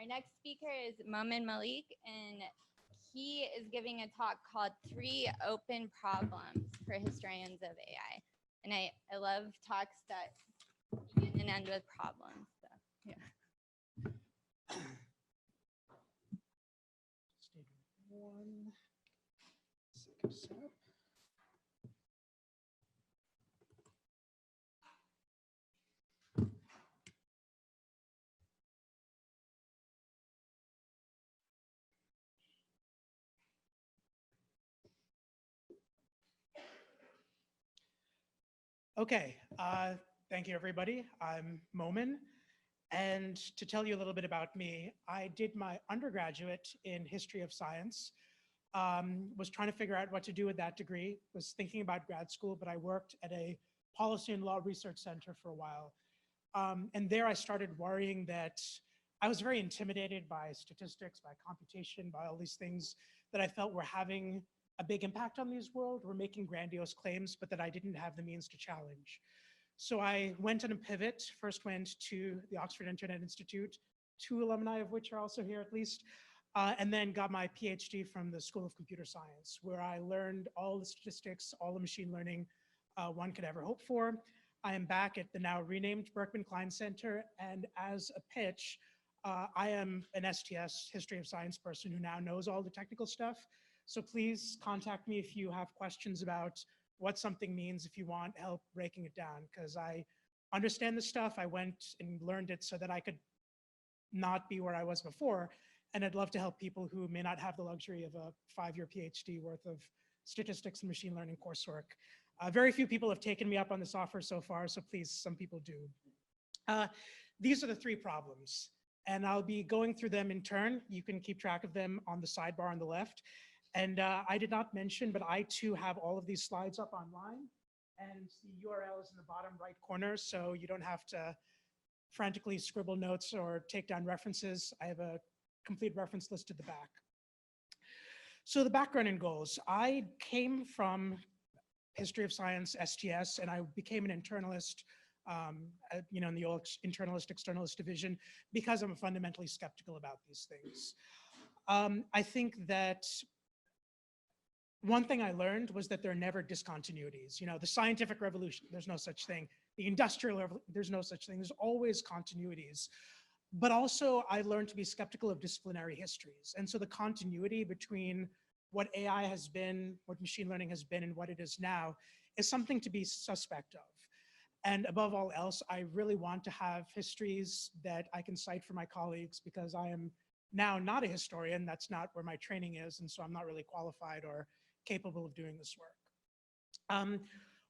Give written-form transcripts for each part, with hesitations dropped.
Our next speaker is Momin Malik, and he is giving a talk called 3 Open Problems for Historians of AI. And I love talks that begin and end with problems. So, yeah. One second setup. Okay, thank you everybody. I'm Momin, and to tell you a little bit about me, I did my undergraduate in history of science, was trying to figure out what to do with that degree, was thinking about grad school, but I worked at a policy and law research center for a while. And there I started worrying that I was very intimidated by statistics, by computation, by all these things that I felt were having a big impact on this world, were making grandiose claims, but that I didn't have the means to challenge. So I went on a pivot, first went to the Oxford Internet Institute, 2 alumni of which are also here at least, and then got my PhD from the School of Computer Science, where I learned all the statistics, all the machine learning one could ever hope for. I am back at the now renamed Berkman Klein Center, and as a pitch, I am an STS, History of Science person who now knows all the technical stuff. So please contact me if you have questions about what something means, if you want help breaking it down, because I understand the stuff. I went and learned it so that I could not be where I was before. And I'd love to help people who may not have the luxury of a 5-year PhD worth of statistics and machine learning coursework. Very few people have taken me up on this offer so far, so please, some people do. These are the 3 problems, and I'll be going through them in turn. You can keep track of them on the sidebar on the left. And I did not mention, but I too have all of these slides up online, and the URL is in the bottom right corner, so you don't have to frantically scribble notes or take down references. I have a complete reference list at the back. So the background and goals. I came from history of science, STS, and I became an internalist, in the old internalist, externalist division, because I'm fundamentally skeptical about these things. I think that one thing I learned was that there are never discontinuities. You know, the scientific revolution, there's no such thing. The industrial revolution, there's no such thing. There's always continuities. But also I learned to be skeptical of disciplinary histories. And so the continuity between what AI has been, what machine learning has been, and what it is now is something to be suspect of. And above all else, I really want to have histories that I can cite for my colleagues, because I am now not a historian. That's not where my training is. And so I'm not really qualified or capable of doing this work.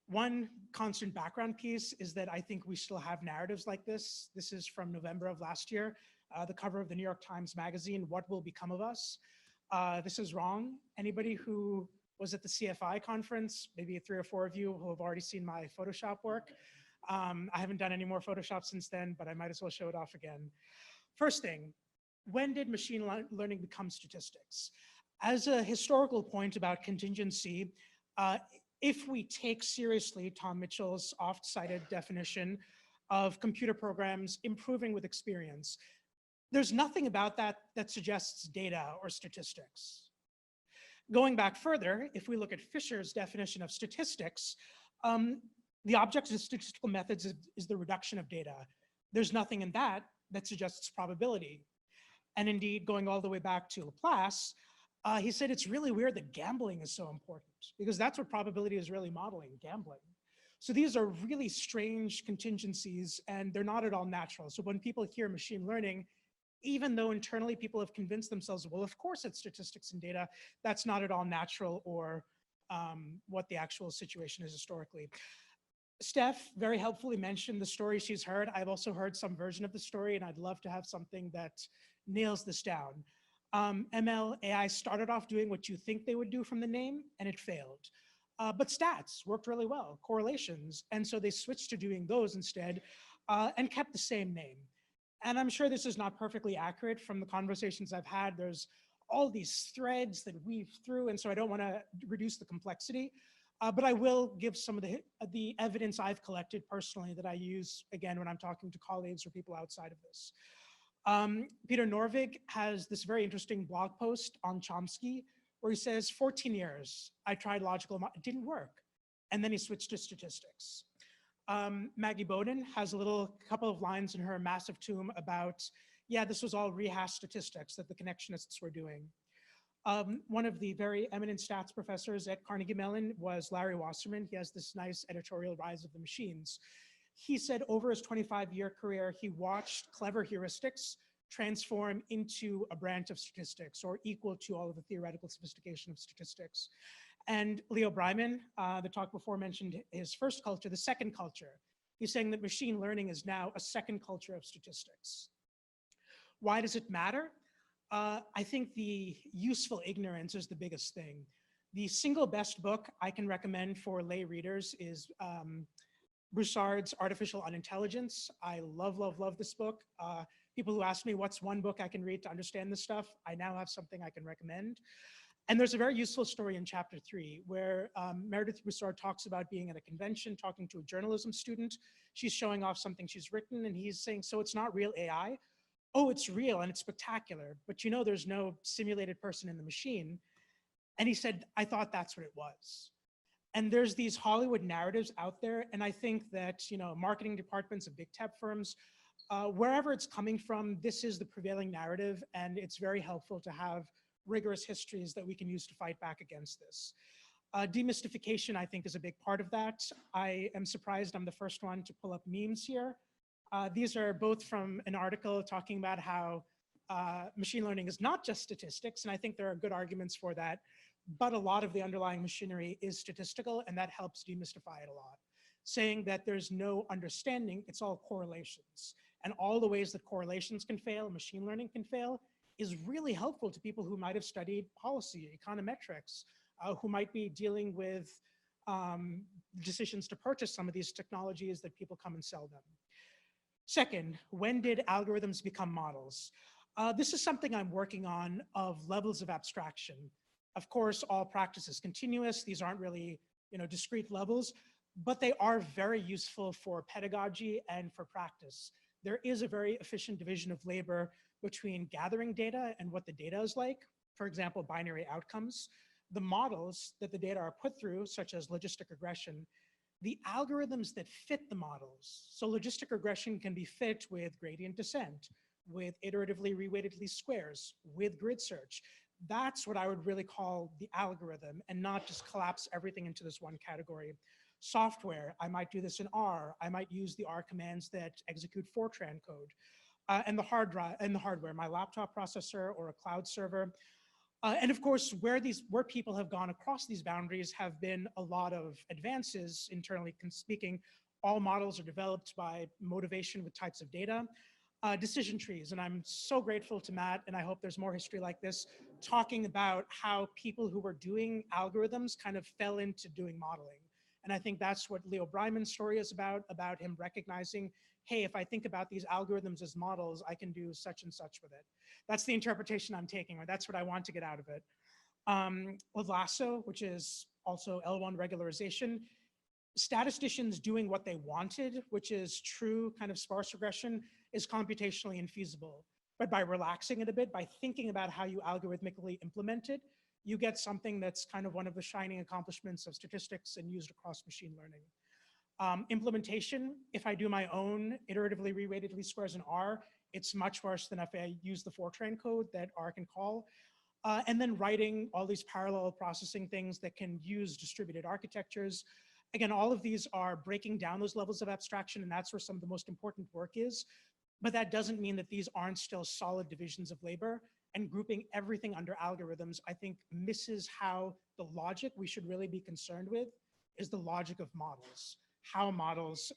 One constant background piece is that I think we still have narratives like this. This is from November of last year, the cover of the New York Times Magazine, "What Will Become of Us?" This is wrong. Anybody who was at the CFI conference, maybe 3 or 4 of you who have already seen my Photoshop work. I haven't done any more Photoshop since then, but I might as well show it off again. First thing, when did machine learning become statistics? As a historical point about contingency, if we take seriously Tom Mitchell's oft-cited definition of computer programs improving with experience, there's nothing about that that suggests data or statistics. Going back further, if we look at Fisher's definition of statistics, the object of statistical methods is the reduction of data. There's nothing in that that suggests probability. And indeed, going all the way back to Laplace, he said it's really weird that gambling is so important, because that's what probability is really modeling, gambling. So these are really strange contingencies, and they're not at all natural. So when people hear machine learning, even though internally people have convinced themselves, well, of course it's statistics and data, that's not at all natural or what the actual situation is historically. Steph very helpfully mentioned the story she's heard. I've also heard some version of the story, and I'd love to have something that nails this down. ML AI started off doing what you think they would do from the name, and it failed. But stats worked really well, correlations. And so they switched to doing those instead and kept the same name. And I'm sure this is not perfectly accurate from the conversations I've had. There's all these threads that weave through, and so I don't want to reduce the complexity. But I will give some of the evidence I've collected personally that I use, again, when I'm talking to colleagues or people outside of this. Peter Norvig has this very interesting blog post on Chomsky where he says, 14 years, I tried it didn't work. And then he switched to statistics. Maggie Bowden has a couple of lines in her massive tome about, yeah, this was all rehashed statistics that the connectionists were doing. One of the very eminent stats professors at Carnegie Mellon was Larry Wasserman. He has this nice editorial, Rise of the Machines. He said over his 25-year career, he watched clever heuristics transform into a branch of statistics or equal to all of the theoretical sophistication of statistics. And Leo Breiman, the talk before mentioned his first culture, the second culture. He's saying that machine learning is now a second culture of statistics. Why does it matter? I think the useful ignorance is the biggest thing. The single best book I can recommend for lay readers is Broussard's Artificial Unintelligence. I love, love, love this book. People who ask me what's one book I can read to understand this stuff, I now have something I can recommend. And there's a very useful story in chapter 3 where Meredith Broussard talks about being at a convention, talking to a journalism student. She's showing off something she's written and he's saying, so it's not real AI? Oh, it's real and it's spectacular, but you know there's no simulated person in the machine. And he said, I thought that's what it was. And there's these Hollywood narratives out there, and I think that marketing departments of big tech firms, wherever it's coming from, this is the prevailing narrative, and it's very helpful to have rigorous histories that we can use to fight back against this. Demystification, I think, is a big part of that. I am surprised I'm the first one to pull up memes here. These are both from an article talking about how machine learning is not just statistics, and I think there are good arguments for that, but a lot of the underlying machinery is statistical, and that helps demystify it a lot. Saying that there's no understanding, it's all correlations. And all the ways that correlations can fail, machine learning can fail, is really helpful to people who might have studied policy, econometrics, who might be dealing with decisions to purchase some of these technologies that people come and sell them. Second, when did algorithms become models? This is something I'm working on of levels of abstraction. Of course, all practice is continuous. These aren't really discrete levels, but they are very useful for pedagogy and for practice. There is a very efficient division of labor between gathering data and what the data is like, for example, binary outcomes, the models that the data are put through, such as logistic regression, the algorithms that fit the models. So logistic regression can be fit with gradient descent, with iteratively reweighted least squares, with grid search. That's what I would really call the algorithm, and not just collapse everything into this one category. Software, I might do this in R. I might use the R commands that execute Fortran code. And the hardware, my laptop processor or a cloud server. And of course, where people have gone across these boundaries have been a lot of advances, internally speaking. All models are developed by motivation with types of data. Decision trees, and I'm so grateful to Matt, and I hope there's more history like this, talking about how people who were doing algorithms kind of fell into doing modeling. And I think that's what Leo Breiman's story is about him recognizing, hey, if I think about these algorithms as models, I can do such and such with it. That's the interpretation I'm taking, or that's what I want to get out of it. With Lasso, which is also L1 regularization, statisticians doing what they wanted, which is true kind of sparse regression, is computationally infeasible. But by relaxing it a bit, by thinking about how you algorithmically implement it, you get something that's kind of one of the shining accomplishments of statistics and used across machine learning. Implementation, if I do my own iteratively reweighted least squares in R, it's much worse than if I use the Fortran code that R can call. And then writing all these parallel processing things that can use distributed architectures. Again, all of these are breaking down those levels of abstraction, and that's where some of the most important work is. But that doesn't mean that these aren't still solid divisions of labor, and grouping everything under algorithms, I think, misses how the logic we should really be concerned with is the logic of models, how models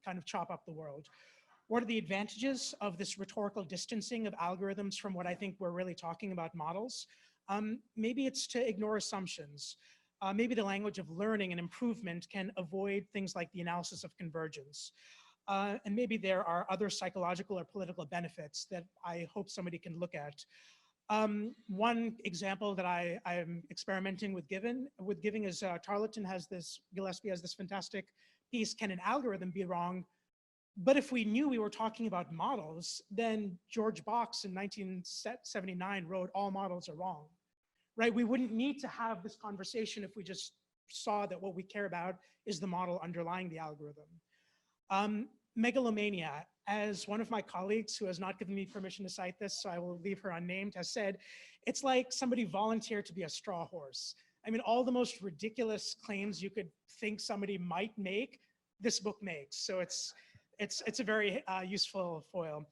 kind of chop up the world. What are the advantages of this rhetorical distancing of algorithms from what I think we're really talking about models? Maybe it's to ignore assumptions. Maybe the language of learning and improvement can avoid things like the analysis of convergence. And maybe there are other psychological or political benefits that I hope somebody can look at. One example that I'm experimenting with giving is Gillespie has this fantastic piece, Can an Algorithm Be Wrong? But if we knew we were talking about models, then George Box in 1979 wrote, all models are wrong, right? We wouldn't need to have this conversation if we just saw that what we care about is the model underlying the algorithm. Megalomania, as one of my colleagues who has not given me permission to cite this, so I will leave her unnamed, has said, it's like somebody volunteered to be a straw horse. I mean, all the most ridiculous claims you could think somebody might make, this book makes. So it's a very useful foil.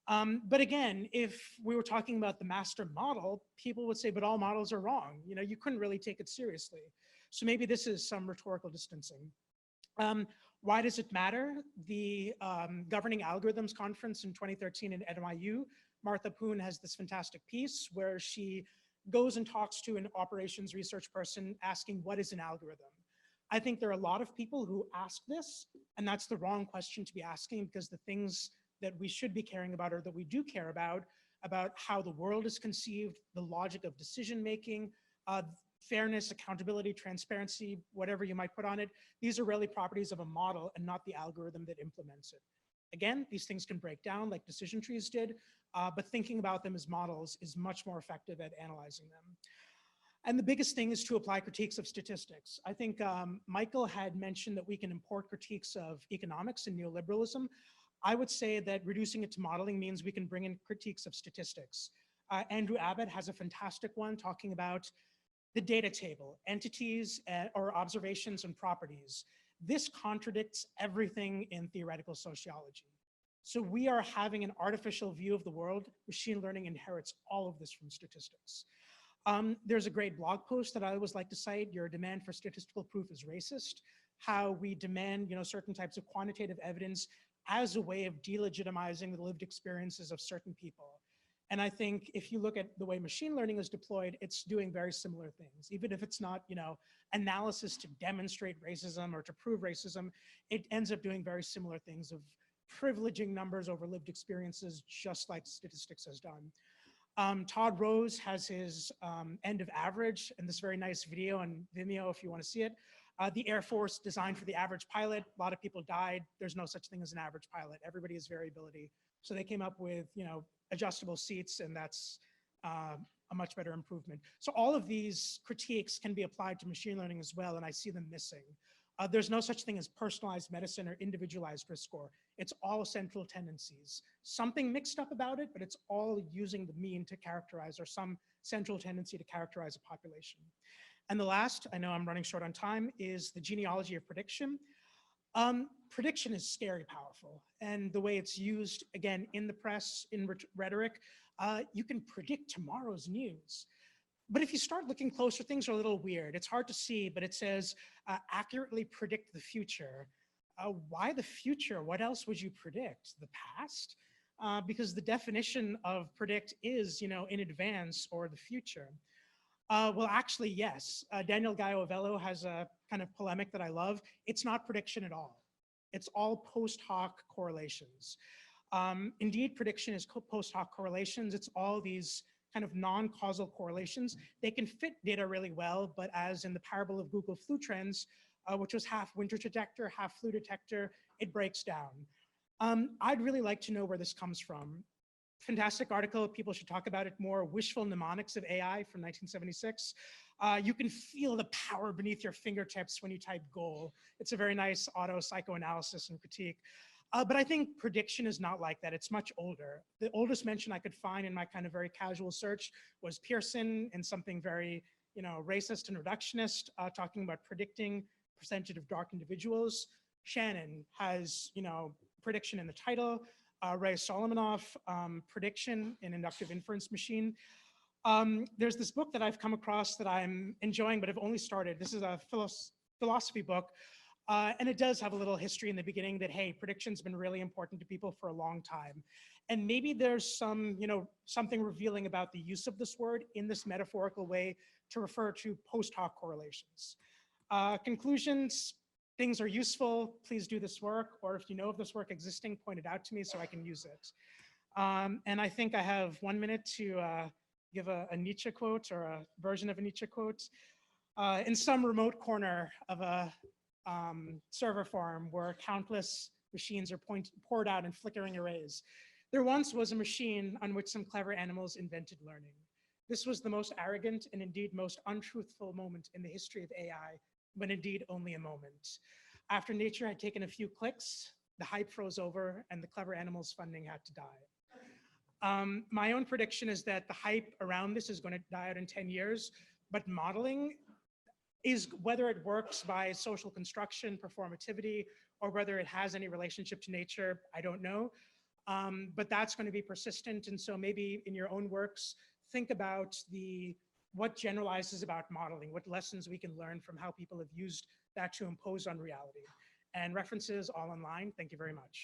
But again, if we were talking about the master model, people would say, but all models are wrong. You know, you couldn't really take it seriously. So maybe this is some rhetorical distancing. Why does it matter? The Governing Algorithms Conference in 2013 in NYU, Martha Poon has this fantastic piece where she goes and talks to an operations research person asking, what is an algorithm? I think there are a lot of people who ask this, and that's the wrong question to be asking, because the things that we should be caring about or that we do care about how the world is conceived, the logic of decision-making, fairness, accountability, transparency, whatever you might put on it, these are really properties of a model and not the algorithm that implements it. Again, these things can break down like decision trees did, but thinking about them as models is much more effective at analyzing them. And the biggest thing is to apply critiques of statistics. I think Michael had mentioned that we can import critiques of economics and neoliberalism. I would say that reducing it to modeling means we can bring in critiques of statistics. Andrew Abbott has a fantastic one talking about the data table, entities or observations and properties. This contradicts everything in theoretical sociology. So we are having an artificial view of the world. Machine learning inherits all of this from statistics. There's a great blog post that I always like to cite, your demand for statistical proof is racist, how we demand certain types of quantitative evidence as a way of delegitimizing the lived experiences of certain people. And I think if you look at the way machine learning is deployed, it's doing very similar things. Even if it's not, analysis to demonstrate racism or to prove racism, it ends up doing very similar things of privileging numbers over lived experiences, just like statistics has done. Todd Rose has his end of average in this very nice video on Vimeo if you want to see it. The Air Force designed for the average pilot. A lot of people died. There's no such thing as an average pilot. Everybody has variability. So they came up with, adjustable seats, and that's a much better improvement. So all of these critiques can be applied to machine learning as well, and I see them missing. There's no such thing as personalized medicine or individualized risk score. It's all central tendencies. Something mixed up about it, but it's all using the mean to characterize, or some central tendency to characterize a population. And the last, I know I'm running short on time, is the genealogy of prediction. Prediction is scary powerful. And the way it's used, again, in the press, in rhetoric, you can predict tomorrow's news. But if you start looking closer, things are a little weird. It's hard to see, but it says accurately predict the future. Why the future? What else would you predict? The past? Because the definition of predict is, in advance or the future. Well, actually, yes. Daniel Gaio-Avello has a kind of polemic that I love. It's not prediction at all. It's all post hoc correlations. Indeed, prediction is post hoc correlations. It's all these kind of non-causal correlations. They can fit data really well, but as in the parable of Google flu trends, which was half winter detector, half flu detector, it breaks down. I'd really like to know where this comes from. Fantastic article, people should talk about it more, Wishful Mnemonics of AI from 1976. You can feel the power beneath your fingertips when you type goal. It's a very nice auto psychoanalysis and critique. But I think prediction is not like that. It's much older. The oldest mention I could find in my kind of very casual search was Pearson and something very, racist and reductionist, talking about predicting percentage of dark individuals. Shannon has, prediction in the title. Ray Solomonoff, prediction in inductive inference machine. There's this book that I've come across that I'm enjoying, but I've only started. This is a philosophy book. And it does have a little history in the beginning that, hey, prediction's been really important to people for a long time. And maybe there's some, something revealing about the use of this word in this metaphorical way to refer to post hoc correlations. Conclusions, things are useful, please do this work, or if you know of this work existing, point it out to me so I can use it. And I think I have 1 minute to give a Nietzsche quote or a version of a Nietzsche quote. In some remote corner of a server farm were countless machines are poured out in flickering arrays. There once was a machine on which some clever animals invented learning. This was the most arrogant and indeed most untruthful moment in the history of AI, but indeed only a moment. After nature had taken a few clicks, the hype froze over and the clever animals funding had to die. My own prediction is that the hype around this is going to die out in 10 years, but modeling is, whether it works by social construction, performativity, or whether it has any relationship to nature, I don't know. But that's going to be persistent. And so maybe in your own works, think about what generalizes about modeling, what lessons we can learn from how people have used that to impose on reality. And references all online. Thank you very much.